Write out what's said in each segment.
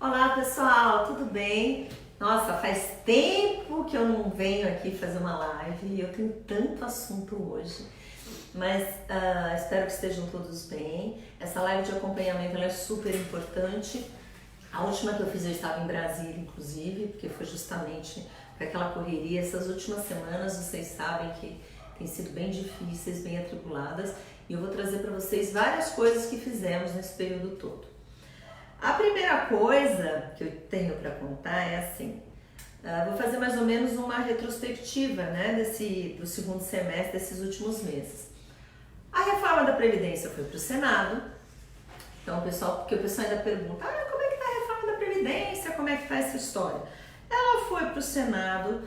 Olá pessoal, tudo bem? Nossa, faz tempo que eu não venho aqui fazer uma live e eu tenho tanto assunto hoje, mas espero que estejam todos bem. Essa live de acompanhamento ela é super importante. A última que eu fiz eu estava em Brasília, inclusive, porque foi justamente para aquela correria. Essas últimas semanas vocês sabem que têm sido bem difíceis, bem atribuladas, e eu vou trazer para vocês várias coisas que fizemos nesse período todo. A primeira coisa que eu tenho para contar é assim, vou fazer mais ou menos uma retrospectiva, né, do segundo semestre desses últimos meses. A reforma da Previdência foi para o Senado, então porque o pessoal ainda pergunta, como é que está a reforma da Previdência, como é que está essa história? Ela foi para o Senado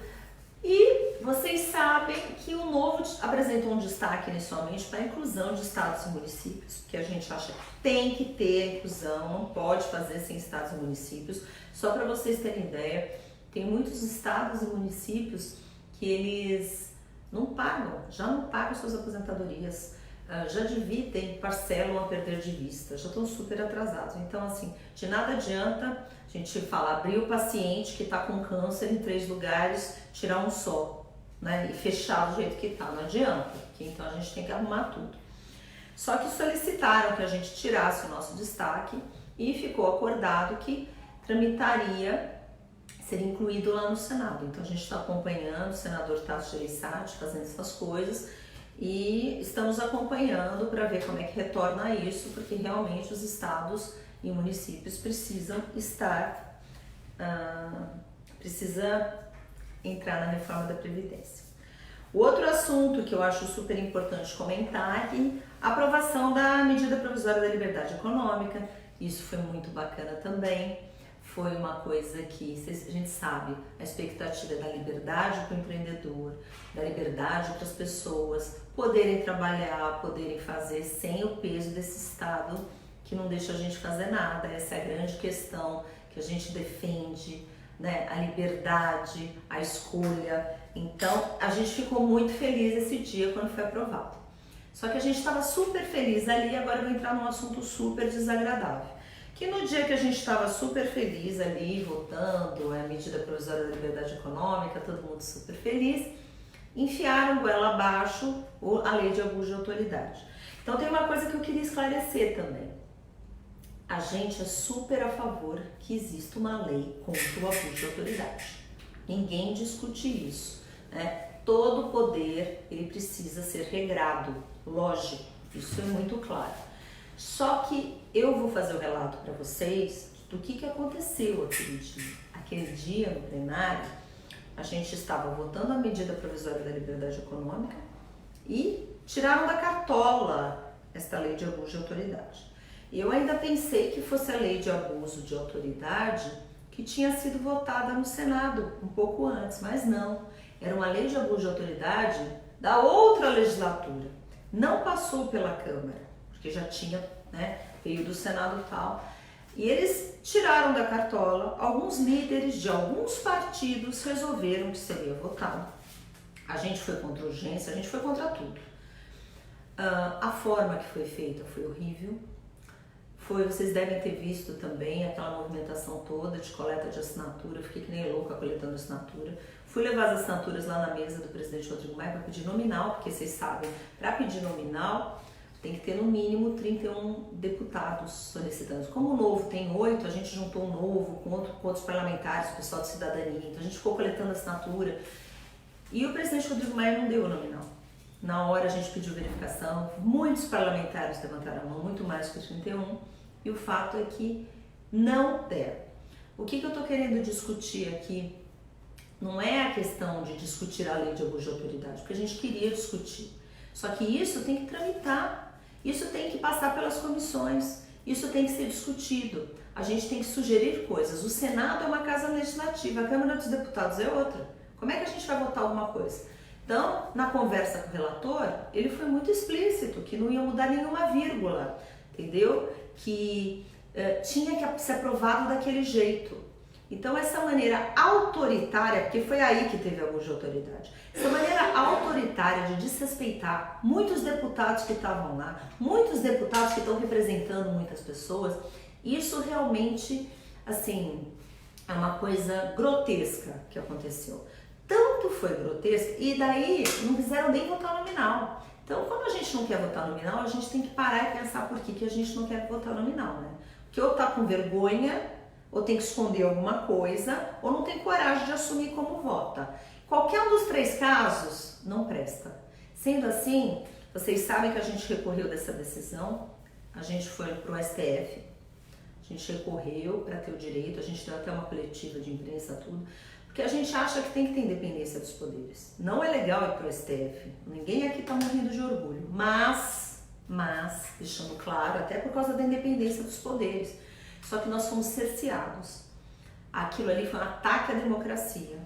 e vocês sabem que o novo apresentou um destaque inicialmente para a inclusão de estados e municípios, que a gente acha que tem que ter inclusão, não pode fazer sem estados e municípios. Só para vocês terem ideia, tem muitos estados e municípios que eles já não pagam suas aposentadorias, já dividem, parcelam a perder de vista, já estão super atrasados. Então, assim, de nada adianta a gente falar, abrir o paciente que está com câncer em 3 lugares, tirar um só, né, e fechar do jeito que está, não adianta, porque então a gente tem que arrumar tudo. Só que solicitaram que a gente tirasse o nosso destaque e ficou acordado que tramitaria ser incluído lá no Senado. Então a gente está acompanhando o senador Tasso Gereissati fazendo essas coisas e estamos acompanhando para ver como é que retorna isso, porque realmente os estados e municípios precisam entrar na reforma da Previdência. O outro assunto que eu acho super importante comentar é a aprovação da medida provisória da liberdade econômica. Isso foi muito bacana também. Foi uma coisa que a gente sabe, a expectativa é da liberdade para o empreendedor, da liberdade para as pessoas poderem trabalhar, poderem fazer sem o peso desse Estado que não deixa a gente fazer nada. Essa é a grande questão que a gente defende, né? A liberdade, a escolha. Então, a gente ficou muito feliz esse dia quando foi aprovado. Só que a gente estava super feliz ali, agora eu vou entrar num assunto super desagradável. Que no dia que a gente estava super feliz ali, votando a medida provisória da liberdade econômica, todo mundo super feliz, enfiaram goela abaixo a lei de abuso de autoridade. Então tem uma coisa que eu queria esclarecer também. A gente é super a favor que exista uma lei contra o abuso de autoridade. Ninguém discute isso, né? Todo poder, ele precisa ser regrado, lógico, isso é muito claro. Só que eu vou fazer o relato para vocês do que aconteceu aquele dia. Aquele dia, no plenário, a gente estava votando a medida provisória da liberdade econômica e tiraram da cartola esta lei de abuso de autoridade. E eu ainda pensei que fosse a lei de abuso de autoridade que tinha sido votada no Senado um pouco antes, mas não. Era uma lei de abuso de autoridade da outra legislatura. Não passou pela Câmara, porque já tinha, né, veio do Senado e tal. E eles tiraram da cartola, alguns líderes de alguns partidos resolveram que seria votado. A gente foi contra a urgência, a gente foi contra tudo. A forma que foi feita foi horrível. Vocês devem ter visto também aquela movimentação toda de coleta de assinatura. Eu fiquei que nem louca coletando assinatura. Fui levar as assinaturas lá na mesa do presidente Rodrigo Maia para pedir nominal, porque vocês sabem, para pedir nominal tem que ter no mínimo 31 deputados solicitando. Como o Novo tem 8, a gente juntou um Novo com outros parlamentares, o pessoal de cidadania, então a gente ficou coletando assinatura. E o presidente Rodrigo Maia não deu o nominal. Na hora a gente pediu verificação, muitos parlamentares levantaram a mão, muito mais que os 31, e o fato é que não deram. O que eu estou querendo discutir aqui não é a questão de discutir a lei de abuso de autoridade, porque a gente queria discutir. Só que isso tem que tramitar, isso tem que passar pelas comissões, isso tem que ser discutido. A gente tem que sugerir coisas. O Senado é uma casa legislativa, a Câmara dos Deputados é outra. Como é que a gente vai votar alguma coisa? Então, na conversa com o relator, ele foi muito explícito que não ia mudar nenhuma vírgula, entendeu? Que tinha que ser aprovado daquele jeito. Então, essa maneira autoritária, porque foi aí que teve abuso de autoridade, essa maneira autoritária de desrespeitar muitos deputados que estavam lá, muitos deputados que estão representando muitas pessoas, isso realmente assim, é uma coisa grotesca que aconteceu. Tanto foi grotesca, e daí não quiseram nem votar nominal. Então, quando a gente não quer votar nominal, a gente tem que parar e pensar por que a gente não quer votar nominal, né? Porque ou tá com vergonha, ou tem que esconder alguma coisa, ou não tem coragem de assumir como vota. Qualquer um dos três casos não presta. Sendo assim, vocês sabem que a gente recorreu dessa decisão, a gente foi pro STF, a gente recorreu para ter o direito, a gente deu até uma coletiva de imprensa, tudo, porque a gente acha que tem que ter independência dos poderes. Não é legal ir pro STF, ninguém aqui tá morrendo de orgulho, mas, deixando claro, até por causa da independência dos poderes, só que nós fomos cerceados. Aquilo ali foi um ataque à democracia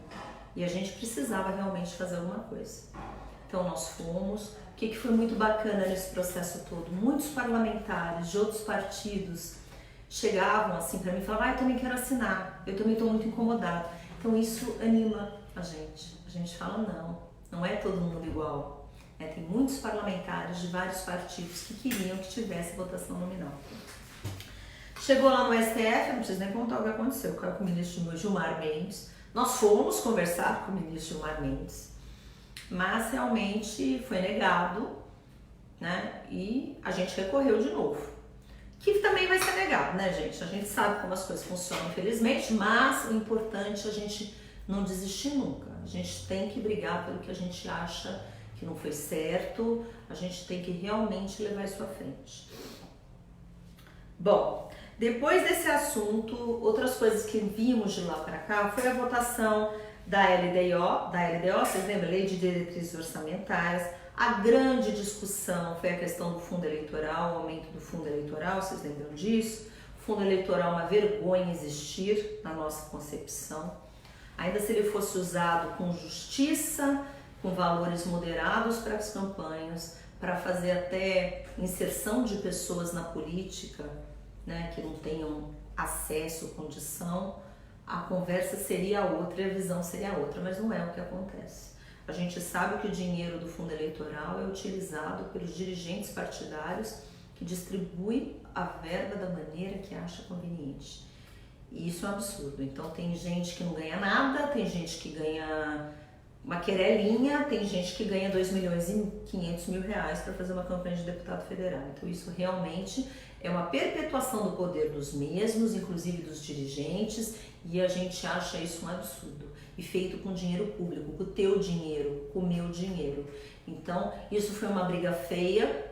e a gente precisava realmente fazer alguma coisa. Então nós fomos. O que foi muito bacana nesse processo todo? Muitos parlamentares de outros partidos chegavam assim para mim e falavam: eu também quero assinar, eu também estou muito incomodado. Então isso anima a gente. A gente fala: não é todo mundo igual. Tem muitos parlamentares de vários partidos que queriam que tivesse votação nominal. Chegou lá no STF, não preciso nem contar o que aconteceu com o ministro Gilmar Mendes. Nós fomos conversar com o ministro Gilmar Mendes, mas realmente foi negado, né? E a gente recorreu de novo. Que também vai ser negado, né, gente? A gente sabe como as coisas funcionam, infelizmente, mas o importante é a gente não desistir nunca. A gente tem que brigar pelo que a gente acha que não foi certo, a gente tem que realmente levar isso à frente. Bom, depois desse assunto, outras coisas que vimos de lá para cá foi a votação da LDO, vocês lembram? Lei de Diretrizes Orçamentárias. A grande discussão foi a questão do fundo eleitoral, o aumento do fundo eleitoral, vocês lembram disso? O fundo eleitoral é uma vergonha existir na nossa concepção. Ainda se ele fosse usado com justiça, com valores moderados para as campanhas, para fazer até inserção de pessoas na política, né, que não tenham acesso, condição, a conversa seria outra e a visão seria outra, mas não é o que acontece. A gente sabe que o dinheiro do fundo eleitoral é utilizado pelos dirigentes partidários que distribuem a verba da maneira que acha conveniente. E isso é um absurdo. Então tem gente que não ganha nada, tem gente que ganha uma querelinha, tem gente que ganha 2.500.000 reais para fazer uma campanha de deputado federal. Então isso realmente é uma perpetuação do poder dos mesmos, inclusive dos dirigentes, e a gente acha isso um absurdo. E feito com dinheiro público, com o teu dinheiro, com o meu dinheiro. Então, isso foi uma briga feia.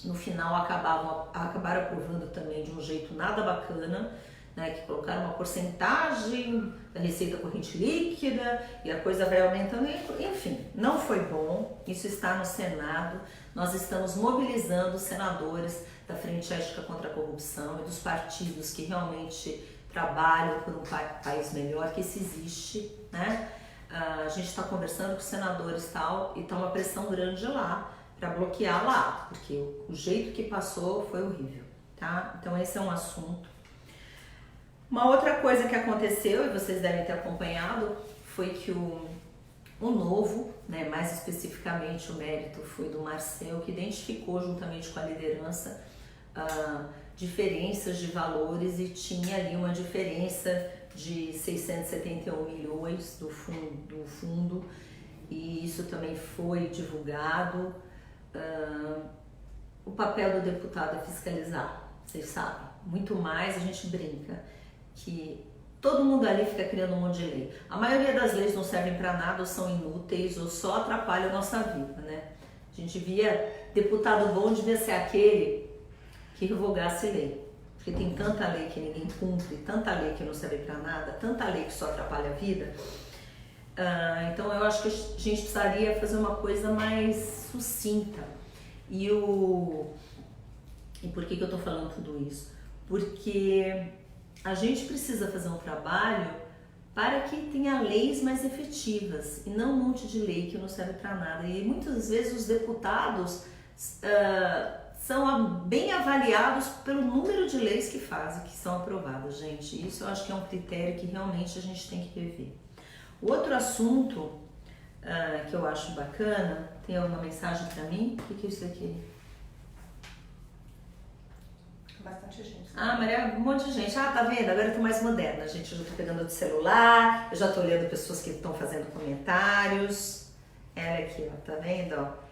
No final, acabaram aprovando também de um jeito nada bacana, né, que colocaram uma porcentagem da receita corrente líquida e a coisa vai aumentando. Enfim, não foi bom. Isso está no Senado. Nós estamos mobilizando os senadores da Frente Ética contra a Corrupção e dos partidos que realmente trabalham por um país melhor, que isso existe, né? A gente está conversando com os senadores e está uma pressão grande lá para bloquear lá, porque o jeito que passou foi horrível, tá? Então esse é um assunto. Uma outra coisa que aconteceu, e vocês devem ter acompanhado, foi que o Novo, né, mais especificamente o mérito foi do Marcel, que identificou juntamente com a liderança diferenças de valores e tinha ali uma diferença de 671 milhões do fundo e isso também foi divulgado. O papel do deputado é fiscalizar, vocês sabem, muito mais. A gente brinca que todo mundo ali fica criando um monte de lei. A maioria das leis não servem para nada, ou são inúteis, ou só atrapalham a nossa vida, né? A gente via deputado bom devia ser aquele que revogasse lei, porque tem tanta lei que ninguém cumpre, tanta lei que não serve para nada, tanta lei que só atrapalha a vida. Então eu acho que a gente precisaria fazer uma coisa mais sucinta. E por que eu tô falando tudo isso? Porque a gente precisa fazer um trabalho para que tenha leis mais efetivas e não um monte de lei que não serve para nada. E muitas vezes os deputados são bem avaliados pelo número de leis que fazem, que são aprovadas, gente. Isso eu acho que é um critério que realmente a gente tem que rever. Outro assunto que eu acho bacana, tem alguma mensagem para mim? O que é isso aqui? Bastante gente. Ah, Maria, um monte de gente. Ah, tá vendo? Agora eu tô mais moderna, gente. Eu já tô pegando do celular, eu já tô olhando pessoas que estão fazendo comentários. Olha aqui, ó, tá vendo? Ó.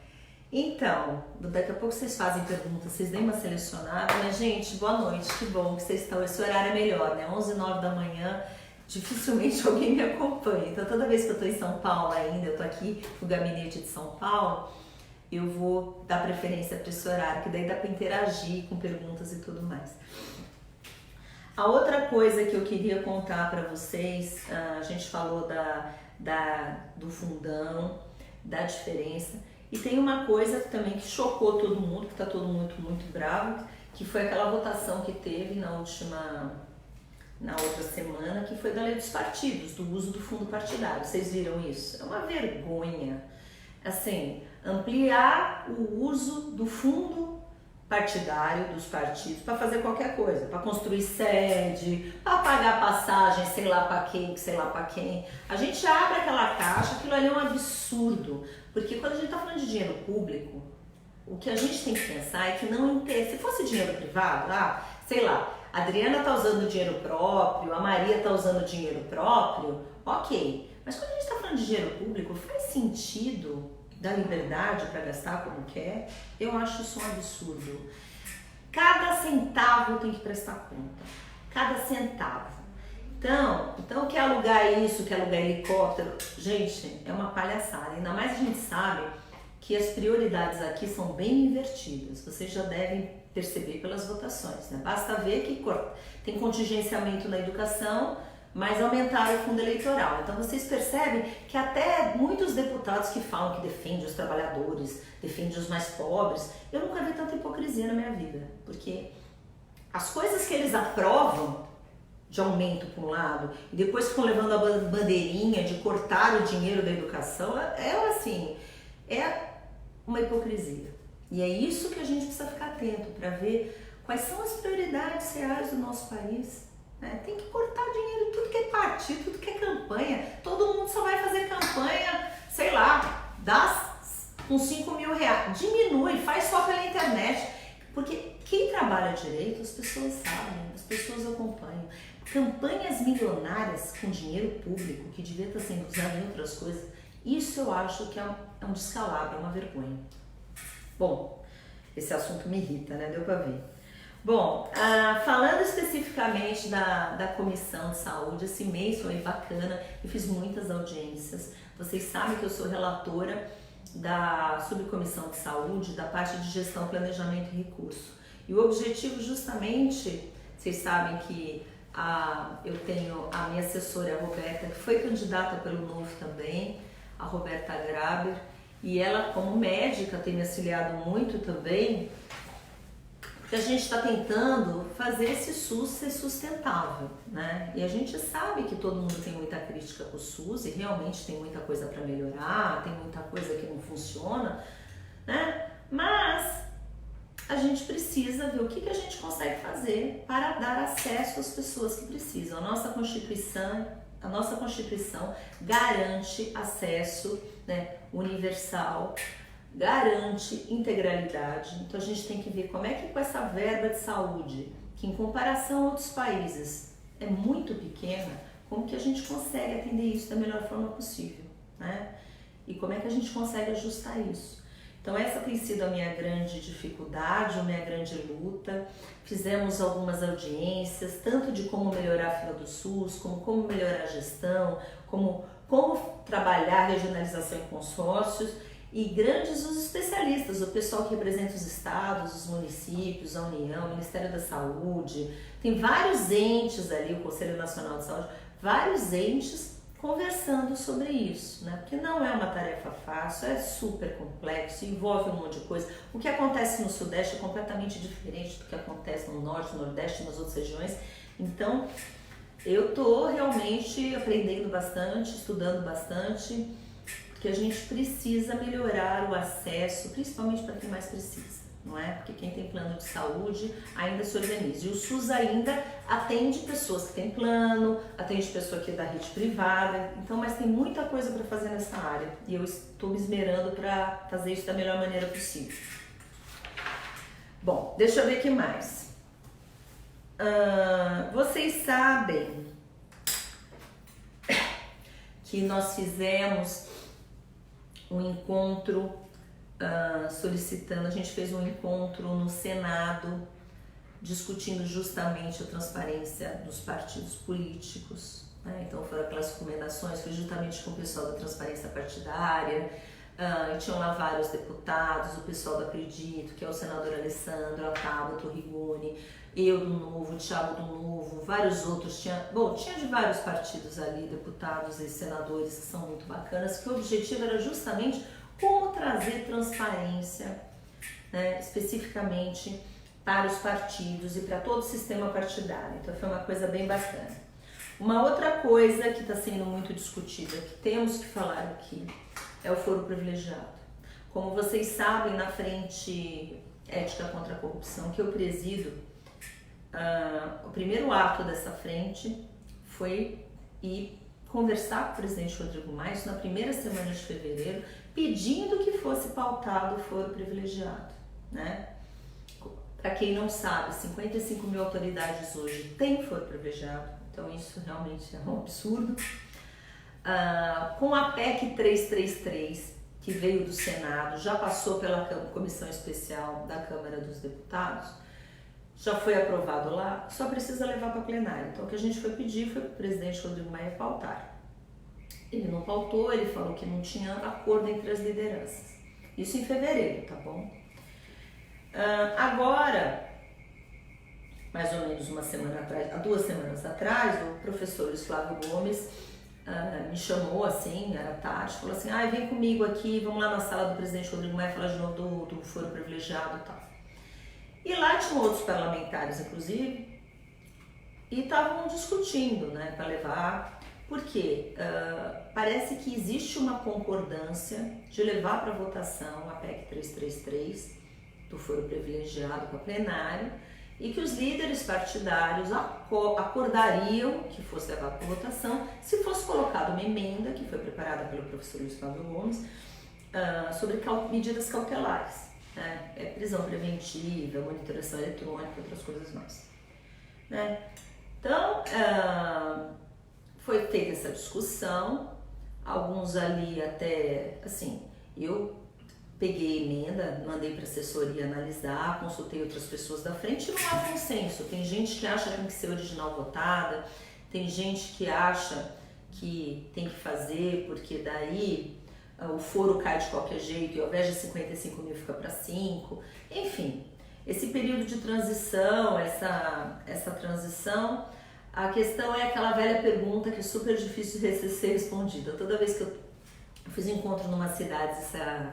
Então, daqui a pouco vocês fazem perguntas, vocês deem uma selecionada. Mas, gente, boa noite, que bom que vocês estão. Esse horário é melhor, né? 11h09 da manhã, dificilmente alguém me acompanha. Então, toda vez que eu tô em São Paulo ainda, eu tô aqui no gabinete de São Paulo, eu vou dar preferência para esse horário, que daí dá para interagir com perguntas e tudo mais. A outra coisa que eu queria contar para vocês, a gente falou do fundão, da diferença, e tem uma coisa também que chocou todo mundo, que está todo mundo muito bravo, que foi aquela votação que teve na outra semana, que foi da lei dos partidos, do uso do fundo partidário. Vocês viram isso? É uma vergonha. Assim, ampliar o uso do fundo partidário dos partidos para fazer qualquer coisa, para construir sede, para pagar passagem, sei lá para quem, sei lá para quem. A gente abre aquela caixa, aquilo ali é um absurdo, porque quando a gente está falando de dinheiro público, o que a gente tem que pensar é que não se fosse dinheiro privado, sei lá, a Adriana está usando dinheiro próprio, a Maria está usando dinheiro próprio, ok. Mas quando a gente está falando de dinheiro público, faz sentido dar liberdade para gastar como quer? Eu acho isso um absurdo. Cada centavo tem que prestar conta. Cada centavo. Então quer alugar isso, quer alugar helicóptero? Gente, é uma palhaçada. Ainda mais a gente sabe que as prioridades aqui são bem invertidas. Vocês já devem perceber pelas votações, né? Basta ver que tem contingenciamento na educação, mas aumentaram o fundo eleitoral. Então vocês percebem que até muitos deputados que falam que defendem os trabalhadores, defendem os mais pobres, eu nunca vi tanta hipocrisia na minha vida, porque as coisas que eles aprovam de aumento por um lado e depois ficam levando a bandeirinha de cortar o dinheiro da educação, é uma hipocrisia. E é isso que a gente precisa ficar atento para ver quais são as prioridades reais do nosso país. Tem que cortar dinheiro em tudo que é partido, tudo que é campanha. Todo mundo só vai fazer campanha, sei lá, com 5 mil reais. Diminui, faz só pela internet. Porque quem trabalha direito, as pessoas sabem, as pessoas acompanham. Campanhas milionárias com dinheiro público, que devia estar sendo usado em outras coisas, isso eu acho que é um descalabro, é uma vergonha. Bom, esse assunto me irrita, né? Deu pra ver. Bom, falando especificamente da Comissão de Saúde, esse mês foi bacana, eu fiz muitas audiências. Vocês sabem que eu sou relatora da Subcomissão de Saúde, da parte de Gestão, Planejamento e Recurso. E o objetivo justamente, vocês sabem que eu tenho a minha assessora, a Roberta, que foi candidata pelo Novo também, a Roberta Graber, e ela como médica tem me auxiliado muito também, que a gente está tentando fazer esse SUS ser sustentável, né? E a gente sabe que todo mundo tem muita crítica com o SUS e realmente tem muita coisa para melhorar, tem muita coisa que não funciona, né? Mas a gente precisa ver o que a gente consegue fazer para dar acesso às pessoas que precisam. A nossa Constituição garante acesso, né, universal, garante integralidade. Então a gente tem que ver como é que com essa verba de saúde, que em comparação a outros países é muito pequena, como que a gente consegue atender isso da melhor forma possível, né? E como é que a gente consegue ajustar isso. Então essa tem sido a minha grande dificuldade, a minha grande luta. Fizemos algumas audiências, tanto de como melhorar a fila do SUS, como melhorar a gestão, como trabalhar a regionalização em consórcios. E grandes os especialistas, o pessoal que representa os estados, os municípios, a União, o Ministério da Saúde, tem vários entes ali, o Conselho Nacional de Saúde, vários entes conversando sobre isso, né? Porque não é uma tarefa fácil, é super complexo, envolve um monte de coisa. O que acontece no Sudeste é completamente diferente do que acontece no Norte, no Nordeste e nas outras regiões. Então, eu estou realmente aprendendo bastante, estudando bastante, que a gente precisa melhorar o acesso, principalmente para quem mais precisa, não é? Porque quem tem plano de saúde ainda se organiza. E o SUS ainda atende pessoas que têm plano, atende pessoa que é da rede privada, então, mas tem muita coisa para fazer nessa área e eu estou me esmerando para fazer isso da melhor maneira possível. Bom, deixa eu ver o que mais. Vocês sabem que nós fizemos um encontro solicitando, a gente fez um encontro no Senado discutindo justamente a transparência dos partidos políticos, né? Então foram aquelas recomendações, foi justamente com o pessoal da transparência partidária, e tinham lá vários deputados, o pessoal do Acredito, que é o senador Alessandro, Otávio Torrigoni, eu do Novo, o Thiago do Novo, vários outros, tinha de vários partidos ali, deputados e senadores que são muito bacanas, que o objetivo era justamente como trazer transparência, né, especificamente para os partidos e para todo o sistema partidário. Então foi uma coisa bem bacana. Uma outra coisa que está sendo muito discutida, que temos que falar aqui, é o foro privilegiado. Como vocês sabem, na Frente Ética contra a Corrupção, que eu presido, o primeiro ato dessa frente foi ir conversar com o presidente Rodrigo Maia na primeira semana de fevereiro, pedindo que fosse pautado o foro privilegiado, né? Para quem não sabe, 55 mil autoridades hoje têm foro privilegiado, então isso realmente é um absurdo. Com a PEC 333, que veio do Senado, já passou pela Comissão Especial da Câmara dos Deputados, já foi aprovado lá, só precisa levar para plenário. Então o que a gente foi pedir foi para o presidente Rodrigo Maia pautar. Ele não pautou, ele falou que não tinha acordo entre as lideranças. Isso em fevereiro, tá bom? Agora, mais ou menos uma semana atrás, há 2 semanas atrás, o professor Luiz Flávio Gomes me chamou assim, era tarde, falou assim, vem comigo aqui, vamos lá na sala do presidente Rodrigo Maia falar de novo do foro privilegiado e tal. E lá tinham outros parlamentares, inclusive, e estavam discutindo, né, para levar, porque parece que existe uma concordância de levar para votação a PEC 333 do foro privilegiado para plenário e que os líderes partidários acordariam que fosse levado para votação se fosse colocada uma emenda que foi preparada pelo professor Luiz Flávio Gomes sobre medidas cautelares, né? Prisão preventiva, monitoração eletrônica, outras coisas mais, né? Então, foi feita essa discussão, alguns ali até, assim, eu peguei a emenda, mandei para a assessoria analisar, consultei outras pessoas da frente e não há consenso. Tem gente que acha que tem que ser original votada, tem gente que acha que tem que fazer porque daí o foro cai de qualquer jeito e ao invés de 55 mil fica para 5. Enfim, esse período de transição, essa transição, a questão é aquela velha pergunta que é super difícil de ser respondida. Toda vez que eu fiz um encontro numa cidade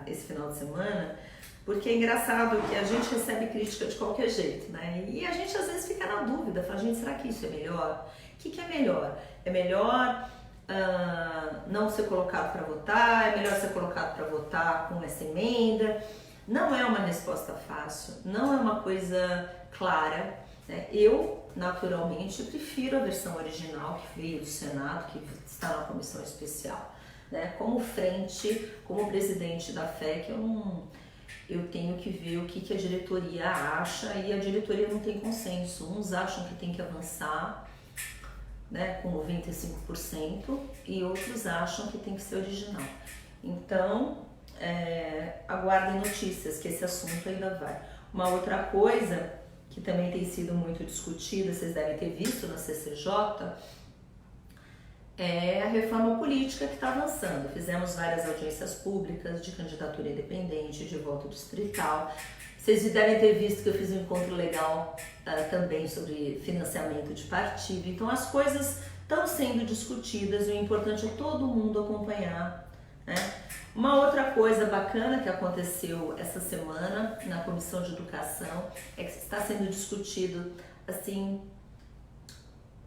esse final de semana, porque é engraçado que a gente recebe crítica de qualquer jeito, né? E a gente às vezes fica na dúvida, fala, gente, será que isso é melhor? O que é melhor? É melhor não ser colocado para votar? É melhor ser colocado para votar com essa emenda? Não é uma resposta fácil, não é uma coisa clara, né? Eu, naturalmente, prefiro a versão original que veio do Senado, que está na comissão especial. Né? Como frente, como presidente da FEC, eu tenho que ver o que a diretoria acha e a diretoria não tem consenso. Uns acham que tem que avançar, né, com 95% e outros acham que tem que ser original. Então, aguardem notícias que esse assunto ainda vai. Uma outra coisa que também tem sido muito discutida, vocês devem ter visto na CCJ, é a reforma política que está avançando. Fizemos várias audiências públicas de candidatura independente, de voto distrital. Vocês devem ter visto que eu fiz um encontro legal também sobre financiamento de partido. Então as coisas estão sendo discutidas e o importante é todo mundo acompanhar, né? Uma outra coisa bacana que aconteceu essa semana na Comissão de Educação é que está sendo discutido assim,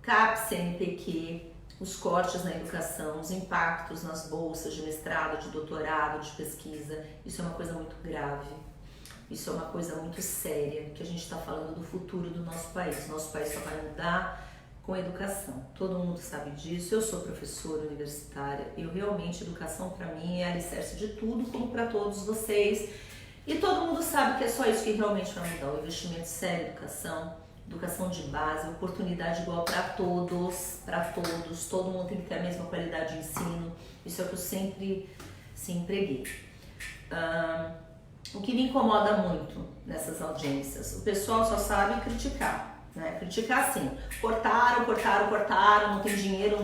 CAPES, CNPq, os cortes na educação, os impactos nas bolsas de mestrado, de doutorado, de pesquisa. Isso é uma coisa muito grave, isso é uma coisa muito séria, que a gente está falando do futuro do nosso país. Nosso país só vai mudar com a educação, todo mundo sabe disso. Eu sou professora universitária, realmente educação para mim é alicerce de tudo, como para todos vocês. E todo mundo sabe que é só isso que realmente vai mudar, o investimento sério em educação, educação de base, oportunidade igual para todos, todo mundo tem que ter a mesma qualidade de ensino. Isso é o que eu sempre preguei. O que me incomoda muito nessas audiências, o pessoal só sabe criticar, né? Criticar assim, cortaram, não tem dinheiro.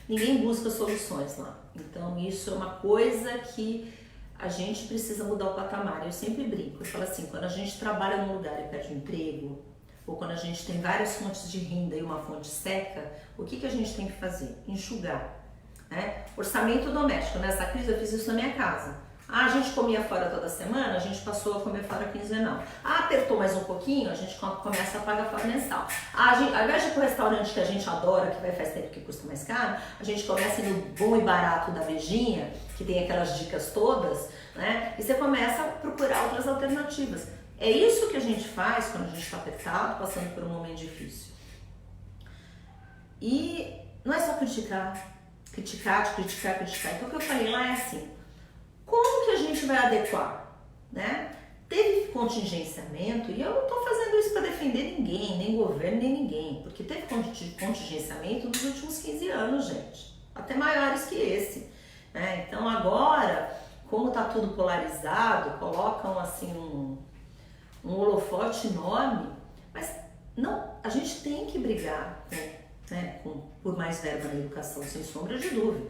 Ninguém busca soluções lá. Então isso é uma coisa que a gente precisa mudar o patamar. Eu sempre brinco, eu falo assim, quando a gente trabalha num lugar e perde um emprego, ou quando a gente tem várias fontes de renda e uma fonte seca, o que a gente tem que fazer? Enxugar, né? Orçamento doméstico. Nessa crise eu fiz isso na minha casa. A gente comia fora toda semana, a gente passou a comer fora quinzenal. Apertou mais um pouquinho, a gente começa a pagar fora mensal. Ao invés de ir pro restaurante que a gente adora, que vai faz tempo que custa mais caro, a gente começa a ir no bom e barato da Vejinha, que tem aquelas dicas todas, né? E você começa a procurar outras alternativas. É isso que a gente faz quando a gente está apertado, passando por um momento difícil. E não é só criticar. Então o que eu falei lá é assim, como que a gente vai adequar, né? Teve contingenciamento, e eu não estou fazendo isso para defender ninguém, nem governo, nem ninguém, porque teve contingenciamento nos últimos 15 anos, gente, até maiores que esse, né? Então agora, como está tudo polarizado, colocam assim um holofote enorme, mas não, a gente tem que brigar por mais verba na educação, sem sombra de dúvida,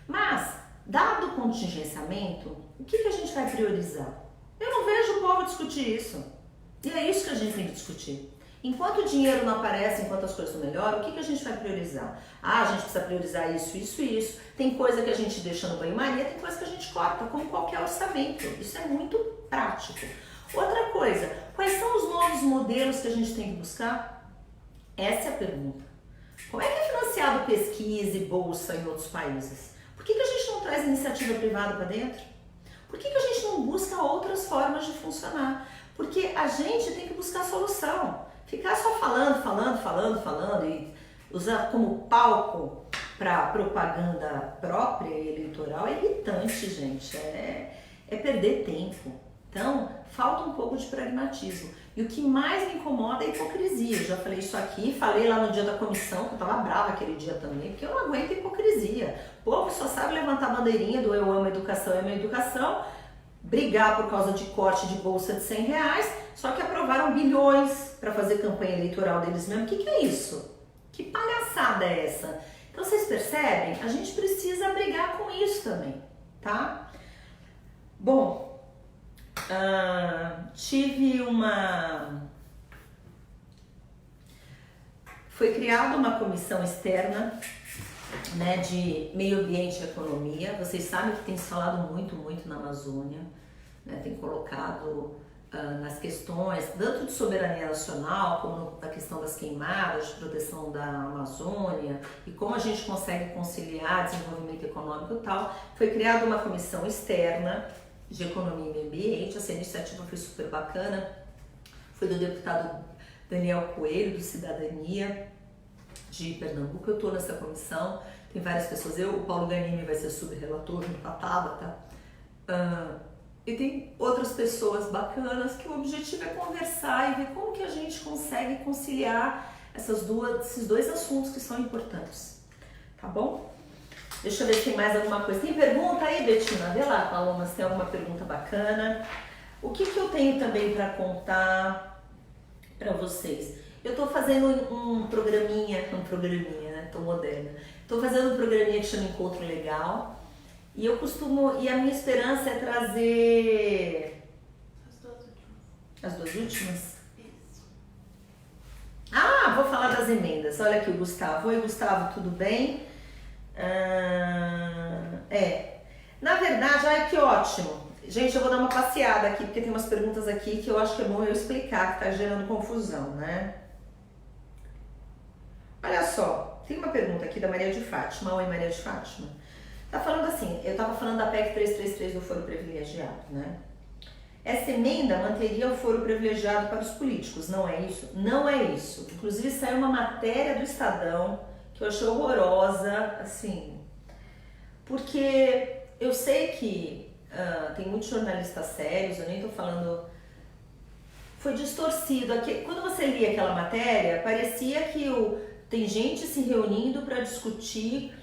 mas dado o contingenciamento, o que a gente vai priorizar? Eu não vejo o povo discutir isso. E é isso que a gente tem que discutir. Enquanto o dinheiro não aparece, enquanto as coisas não melhoram, o que a gente vai priorizar? A gente precisa priorizar isso. Tem coisa que a gente deixa no banho-maria, tem coisa que a gente corta, como qualquer orçamento. Isso é muito prático. Outra coisa, quais são os novos modelos que a gente tem que buscar? Essa é a pergunta. Como é que é financiado pesquisa e bolsa em outros países? Por que a gente não traz iniciativa privada para dentro? Por que a gente não busca outras formas de funcionar? Porque a gente tem que buscar solução. Ficar só falando e usar como palco para propaganda própria e eleitoral é irritante, gente. É perder tempo. Então, falta um pouco de pragmatismo. E o que mais me incomoda é a hipocrisia. Eu já falei isso aqui, falei lá no dia da comissão, que eu tava brava aquele dia também, porque eu não aguento a hipocrisia. O povo só sabe levantar a bandeirinha do eu amo a educação, eu amo a educação, brigar por causa de corte de bolsa de R$100, só que aprovaram bilhões para fazer campanha eleitoral deles mesmos. O que é isso? Que palhaçada é essa? Então vocês percebem? A gente precisa brigar com isso também, tá? Bom, foi criada uma comissão externa, né, de meio ambiente e economia. Vocês sabem que tem se falado muito na Amazônia, né, tem colocado nas questões, tanto de soberania nacional, como na questão das queimadas, de proteção da Amazônia, e como a gente consegue conciliar desenvolvimento econômico e tal. Foi criada uma comissão externa de economia e meio ambiente. Essa iniciativa foi super bacana, foi do deputado Daniel Coelho, do Cidadania, de Pernambuco. Eu estou nessa comissão, tem várias pessoas, o Paulo Ganimi vai ser subrelator no Tabata, e tem outras pessoas bacanas que o objetivo é conversar e ver como que a gente consegue conciliar esses dois assuntos que são importantes, tá bom? Deixa eu ver se tem mais alguma coisa. Tem pergunta aí, Betina? Vê lá, Paloma, se tem alguma pergunta bacana. O que eu tenho também para contar para vocês? Eu tô fazendo um programinha, né? Tô moderna. Tô fazendo um programinha que chama Encontro Legal. E a minha esperança é trazer... As duas últimas? Isso. Vou falar das emendas. Olha aqui o Gustavo. Oi, Gustavo, tudo bem? Na verdade, que ótimo. Gente, eu vou dar uma passeada aqui, porque tem umas perguntas aqui que eu acho que é bom eu explicar, que tá gerando confusão, né? Olha só, tem uma pergunta aqui da Maria de Fátima. Oi, Maria de Fátima. Tá falando assim, eu tava falando da PEC 333 do foro privilegiado, né? Essa emenda manteria o foro privilegiado para os políticos, não é isso? Não é isso. Inclusive saiu uma matéria do Estadão que eu achei horrorosa, assim, porque eu sei que tem muitos jornalistas sérios, eu nem tô falando foi distorcido. Quando você lia aquela matéria, parecia que tem gente se reunindo para discutir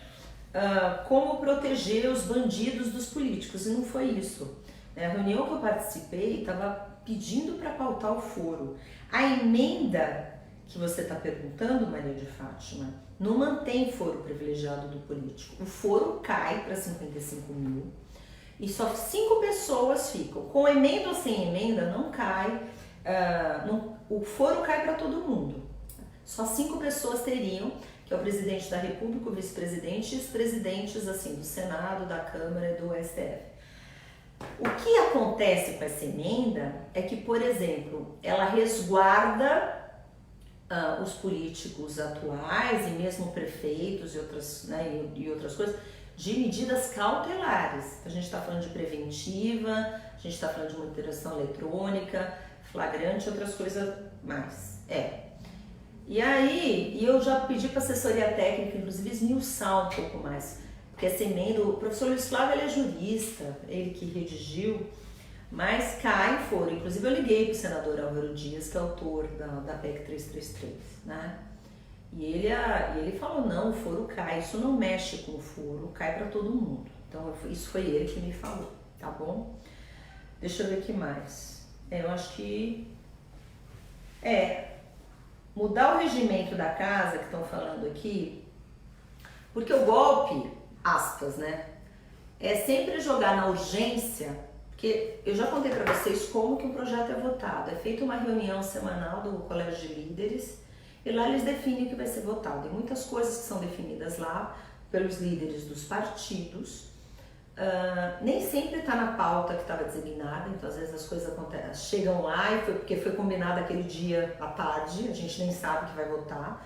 como proteger os bandidos dos políticos, e não foi isso. A reunião que eu participei estava pedindo para pautar o foro. A emenda que você está perguntando, Maria de Fátima, não mantém foro privilegiado do político. O foro cai para 55 mil e só 5 pessoas ficam. Com emenda ou sem emenda, não cai. O foro cai para todo mundo. Só 5 pessoas teriam, que é o presidente da República, o vice-presidente e os presidentes assim, do Senado, da Câmara e do STF. O que acontece com essa emenda é que, por exemplo, ela resguarda os políticos atuais e mesmo prefeitos e outras coisas de medidas cautelares. A gente está falando de preventiva, a gente está falando de monitoração eletrônica, flagrante e outras coisas mais. E aí, eu já pedi para a assessoria técnica, inclusive, esmiuçar um pouco mais, porque essa emenda, o professor Luiz Flávio, ele é jurista, ele que redigiu, mas cai em foro. Inclusive, eu liguei para o senador Álvaro Dias, que é autor da PEC 333, né? E ele falou, não, o foro cai, isso não mexe com o foro, cai para todo mundo. Então, isso foi ele que me falou, tá bom? Deixa eu ver o que mais. Eu acho que... mudar o regimento da casa, que estão falando aqui, porque o golpe, aspas, né, é sempre jogar na urgência, porque eu já contei para vocês como que um projeto é votado. É feita uma reunião semanal do Colégio de Líderes e lá eles definem o que vai ser votado. E muitas coisas que são definidas lá pelos líderes dos partidos, nem sempre está na pauta que estava designada, então às vezes as coisas chegam lá e foi porque foi combinado aquele dia à tarde, a gente nem sabe que vai votar.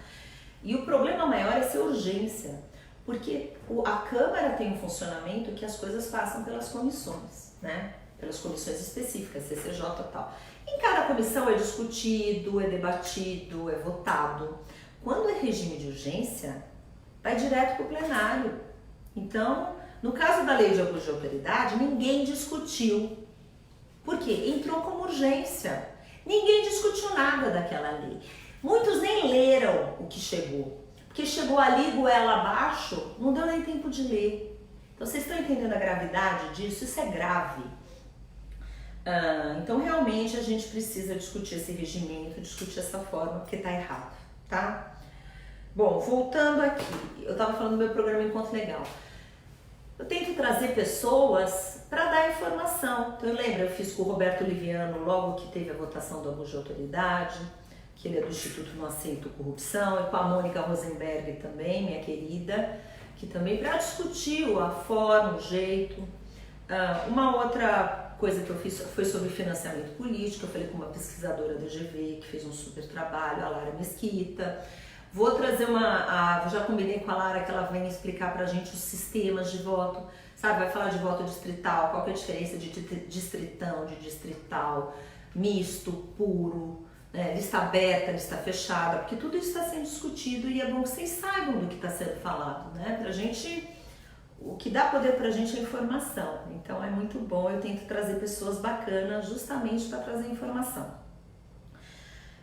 E o problema maior é ser urgência, porque a Câmara tem um funcionamento que as coisas passam pelas comissões, né? Pelas comissões específicas, CCJ e tal. Em cada comissão é discutido, é debatido, é votado. Quando é regime de urgência, vai direto para o plenário. Então, no caso da lei de abuso de autoridade, ninguém discutiu. Por quê? Entrou como urgência. Ninguém discutiu nada daquela lei. Muitos nem leram o que chegou. Porque chegou ali, goela abaixo, não deu nem tempo de ler. Então, vocês estão entendendo a gravidade disso? Isso é grave. Então, realmente, a gente precisa discutir esse regimento, discutir essa forma, porque está errado, tá? Bom, voltando aqui, eu estava falando do meu programa Encontro Legal. Eu tento trazer pessoas para dar informação. Então, eu fiz com o Roberto Liviano logo que teve a votação do abuso de autoridade, que ele é do Instituto Não Aceito Corrupção, e com a Mônica Rosenberg também, minha querida, que também para discutir a forma, o jeito. Uma outra coisa que eu fiz foi sobre financiamento político. Eu falei com uma pesquisadora da GV que fez um super trabalho, a Lara Mesquita. Vou trazer já combinei com a Lara que ela venha explicar pra gente os sistemas de voto, sabe? Vai falar de voto distrital, qual que é a diferença de distritão, de distrital, misto, puro, lista aberta, lista fechada, porque tudo isso está sendo discutido e é bom que vocês saibam do que está sendo falado, né? Pra gente, o que dá poder pra gente é informação, então é muito bom, eu tento trazer pessoas bacanas justamente para trazer informação.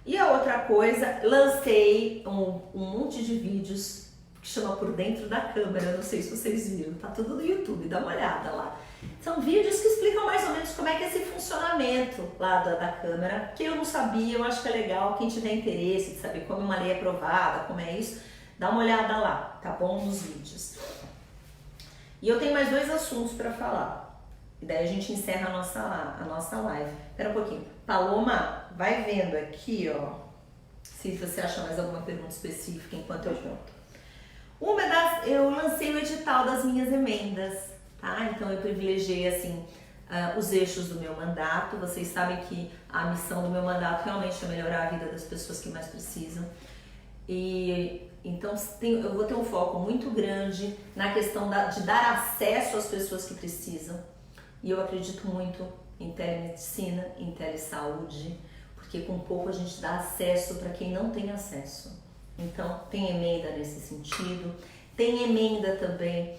E a outra coisa, lancei um monte de vídeos que chama Por Dentro da Câmara, não sei se vocês viram, tá tudo no YouTube, dá uma olhada lá. São vídeos que explicam mais ou menos como é que é esse funcionamento lá da Câmara, que eu não sabia, eu acho que é legal, quem tiver interesse de saber como uma lei é aprovada, como é isso, dá uma olhada lá, tá bom, nos vídeos. E eu tenho mais 2 assuntos para falar, e daí a gente encerra a nossa live. Espera um pouquinho. Paloma, vai vendo aqui, ó, se você acha mais alguma pergunta específica enquanto eu conto. Eu lancei o edital das minhas emendas, tá? Então eu privilegiei, assim, os eixos do meu mandato. Vocês sabem que a missão do meu mandato realmente é melhorar a vida das pessoas que mais precisam. E então eu vou ter um foco muito grande na questão de dar acesso às pessoas que precisam. E eu acredito muito em telemedicina, em telesaúde, porque com pouco a gente dá acesso para quem não tem acesso. Então, tem emenda nesse sentido. Tem emenda também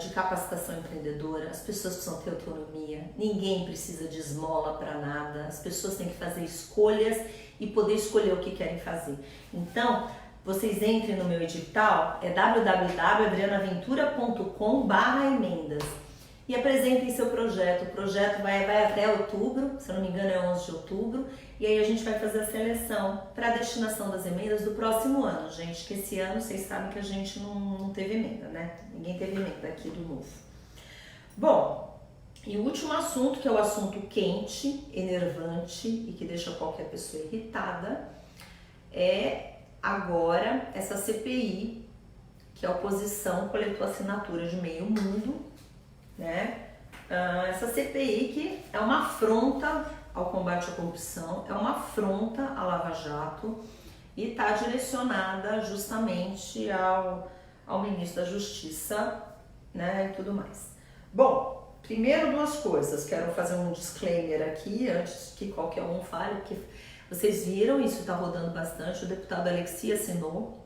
de capacitação empreendedora, as pessoas precisam ter autonomia, ninguém precisa de esmola para nada, as pessoas têm que fazer escolhas e poder escolher o que querem fazer. Então, vocês entrem no meu edital, é www.adrianaventura.com/emendas e apresentem seu projeto. O projeto vai até outubro, se eu não me engano é 11 de outubro, e aí a gente vai fazer a seleção para a destinação das emendas do próximo ano, gente, que esse ano vocês sabem que a gente não teve emenda, né? Ninguém teve emenda aqui do novo. Bom, e o último assunto, que é o assunto quente, enervante e que deixa qualquer pessoa irritada, é agora essa CPI, que a oposição coletou assinatura de meio mundo, né? Essa CPI que é uma afronta ao combate à corrupção, é uma afronta à Lava Jato e está direcionada justamente ao ministro da Justiça, né, e tudo mais. Bom, primeiro duas coisas, quero fazer um disclaimer aqui, antes que qualquer um fale, porque vocês viram, isso está rodando bastante, o deputado Alexis assinou,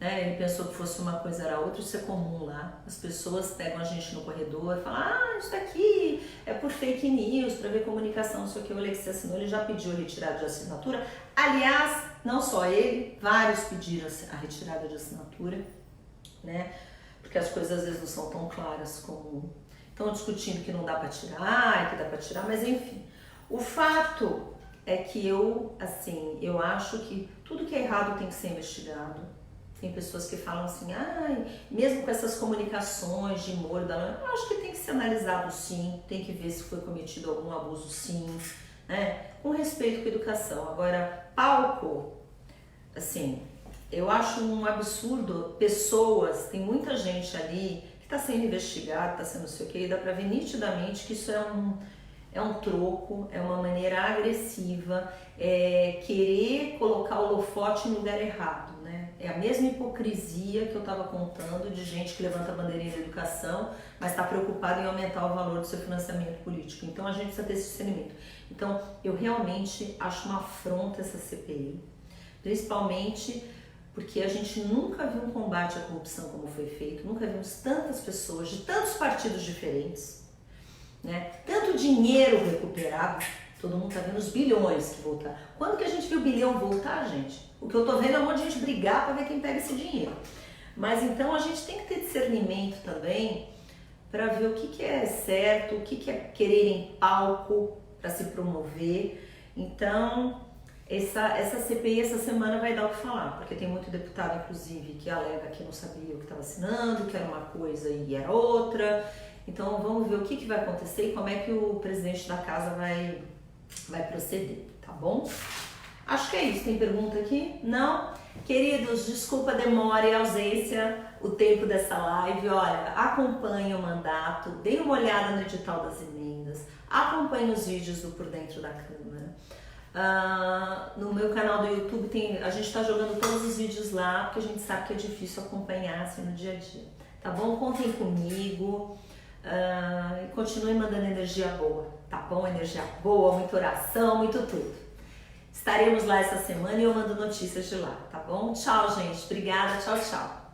né, ele pensou que fosse uma coisa era outra, isso é comum lá, as pessoas pegam a gente no corredor e falam, isso daqui é por fake news, para ver comunicação, não sei o que, o Alexis assinou, ele já pediu a retirada de assinatura, aliás, não só ele, vários pediram a retirada de assinatura, né, porque as coisas às vezes não são tão claras como estão discutindo que não dá para tirar, que dá para tirar, mas enfim, o fato é que eu acho que tudo que é errado tem que ser investigado. Tem pessoas que falam assim, mesmo com essas comunicações de Moro, eu acho que tem que ser analisado sim, tem que ver se foi cometido algum abuso sim, né? Com respeito com a educação. Agora, palco, assim, eu acho um absurdo, tem muita gente ali que está sendo investigada, está sendo não sei o que, e dá para ver nitidamente que isso é um troco, é uma maneira agressiva, querer colocar o holofote no lugar errado, né? É a mesma hipocrisia que eu estava contando de gente que levanta a bandeirinha da educação, mas está preocupada em aumentar o valor do seu financiamento político. Então a gente precisa ter esse discernimento. Então eu realmente acho uma afronta essa CPI, principalmente porque a gente nunca viu um combate à corrupção como foi feito, nunca vimos tantas pessoas de tantos partidos diferentes, né? Tanto dinheiro recuperado, todo mundo tá vendo os bilhões que voltaram. Quando que a gente viu o bilhão voltar, gente? O que eu tô vendo é um monte de gente brigar para ver quem pega esse dinheiro. Mas então a gente tem que ter discernimento também para ver o que é certo, o que é querer em palco para se promover. Então, essa CPI essa semana vai dar o que falar, porque tem muito deputado, inclusive, que alega que não sabia o que estava assinando, que era uma coisa e era outra. Então vamos ver o que vai acontecer e como é que o presidente da casa vai proceder, tá bom? Acho que é isso. Tem pergunta aqui? Não? Queridos, desculpa a demora e a ausência, o tempo dessa live. Olha, acompanhe o mandato, dê uma olhada no edital das emendas, acompanhe os vídeos do Por Dentro da Câmara. No meu canal do YouTube a gente está jogando todos os vídeos lá, porque a gente sabe que é difícil acompanhar assim no dia a dia. Tá bom? Contem comigo. E continue mandando energia boa, tá bom? Energia boa, muita oração, muito tudo. Estaremos lá essa semana e eu mando notícias de lá, tá bom? Tchau, gente. Obrigada. Tchau, tchau.